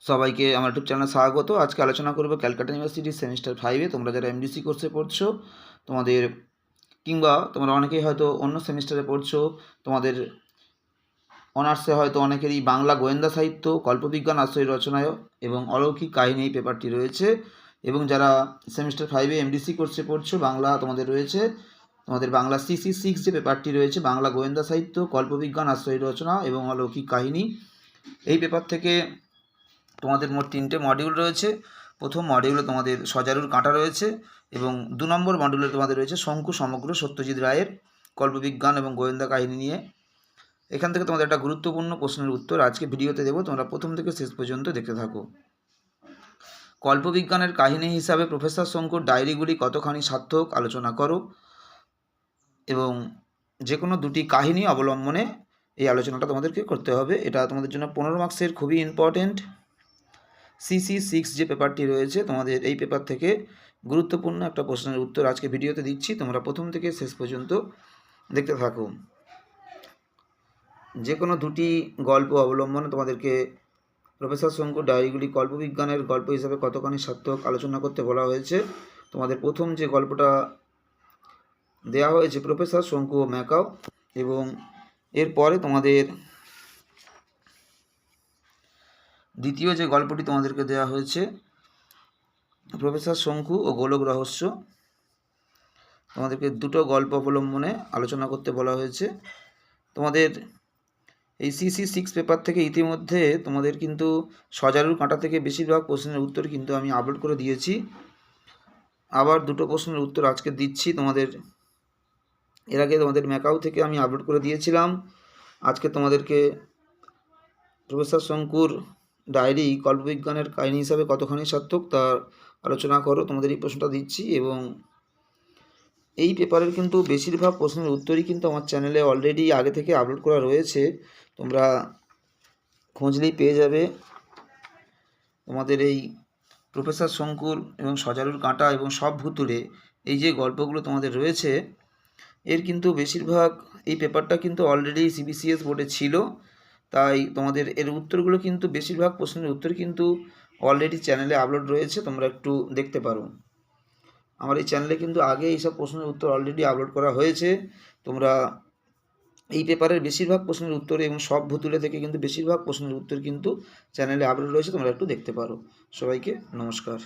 সবাইকে আমার ইউটিউব চ্যানেলে স্বাগত। আজকে আলোচনা করব ক্যালকাটা ইউনিভার্সিটির সেমিস্টার 5-এ তোমরা যারা এমডিসি কোর্সে পড়ছো তোমাদের, কিংবা তোমরা অনেকেই হয়তো অন্য সেমিস্টারে পড়ছো, তোমাদের অনার্সে হয়তো অনেকেরই বাংলা গোয়েন্দা সাহিত্য, কল্পবিজ্ঞান আশ্রয়ী রচনায় এবং অলৌকিক কাহিনী এই পেপারটি রয়েছে। এবং যারা সেমিস্টার 5-এ এমডিসি কোর্সে পড়ছো, বাংলা তোমাদের রয়েছে, তোমাদের বাংলা CC6 যে পেপারটি রয়েছে, বাংলা গোয়েন্দা সাহিত্য, কল্পবিজ্ঞান আশ্রয়ী রচনা এবং অলৌকিক কাহিনী, এই পেপার থেকে তোমাদের মোট 3টে মডিউল রয়েছে। প্রথম মডিউলে তোমাদের সজারুর কাঁটা রয়েছে এবং 2 নম্বর মডিউলে তোমাদের রয়েছে শঙ্কু সমগ্র সত্যজিৎ রায়ের কল্পবিজ্ঞান এবং গোয়েন্দা কাহিনী নিয়ে। এখান থেকে তোমাদের একটা গুরুত্বপূর্ণ প্রশ্নের উত্তর আজকে ভিডিওতে দেবো, তোমরা প্রথম থেকে শেষ পর্যন্ত দেখতে থাকো। কল্পবিজ্ঞানের কাহিনী হিসাবে প্রফেসর শঙ্কুর ডায়েরিগুলি কতখানি সার্থক আলোচনা করো, এবং যে কোনো 2টি কাহিনী অবলম্বনে এই আলোচনাটা তোমাদেরকে করতে হবে। এটা তোমাদের জন্য 15 মার্কসের খুবই ইম্পর্টেন্ট। CC6 যে পেপারটি রয়েছে, তোমাদের এই পেপার থেকে গুরুত্বপূর্ণ একটা প্রশ্নের উত্তর আজকে ভিডিওতে দিচ্ছি, তোমরা প্রথম থেকে শেষ পর্যন্ত দেখতে থাকো। যে কোনো 2টি গল্প অবলম্বনে তোমাদেরকে প্রফেসর শঙ্কুর ডায়েরিগুলি কল্পবিজ্ঞানের গল্প হিসাবে কতখানি সার্থক আলোচনা করতে বলা হয়েছে। তোমাদের প্রথম যে গল্পটা দেয়া হয়েছে প্রফেসর শঙ্কু ও ম্যাকাও, এবং এরপরে তোমাদের দ্বিতীয় যে গল্পটি তোমাদেরকে দেওয়া হয়েছে প্রফেসর শঙ্কু ও গোলক রহস্য। তোমাদেরকে 2টো গল্প অবলম্বনে আলোচনা করতে বলা হয়েছে। তোমাদের এই CC6 পেপার থেকে ইতিমধ্যে তোমাদের কিন্তু সজারুর কাঁটা থেকে বেশিরভাগ প্রশ্নের উত্তর কিন্তু আমি আপলোড করে দিয়েছি। আবার 2টো প্রশ্নের উত্তর আজকে দিচ্ছি তোমাদের। এর আগে তোমাদের ম্যাকাও থেকে আমি আপলোড করে দিয়েছিলাম। আজকে তোমাদেরকে প্রফেসর শঙ্কুর ডায়েরি কল্পবিজ্ঞানের কাহিনী হিসাবে কতখানি সার্থক তার আলোচনা করো, তোমাদের এই প্রশ্নটা দিচ্ছি। এবং এই পেপারের কিন্তু বেশিরভাগ প্রশ্নের উত্তরই কিন্তু আমার চ্যানেলে অলরেডি আগে থেকে আপলোড করা রয়েছে, তোমরা খুঁজলেই পেয়ে যাবে। তোমাদের এই প্রফেসর শঙ্কুর এবং সজারুর কাঁটা এবং সব ভুতুড়ে এই যে গল্পগুলো তোমাদের রয়েছে, এর কিন্তু বেশিরভাগ এই পেপারটা কিন্তু অলরেডি CBCS বোর্ডে ছিল, তাই তোমাদের এর উত্তরগুলো কিন্তু বেশিরভাগ প্রশ্নের উত্তর কিন্তু অলরেডি চ্যানেলে আপলোড রয়েছে, তোমরা একটু দেখতে পারো। আমার এই চ্যানেলে কিন্তু আগে এইসব প্রশ্নের উত্তর অলরেডি আপলোড করা হয়েছে। তোমরা এই পেপারের বেশিরভাগ প্রশ্নের উত্তর এবং সব ভুতুড়ে থেকে কিন্তু বেশিরভাগ প্রশ্নের উত্তর কিন্তু চ্যানেলে আপলোড রয়েছে, তোমরা একটু দেখতে পারো। সবাইকে নমস্কার।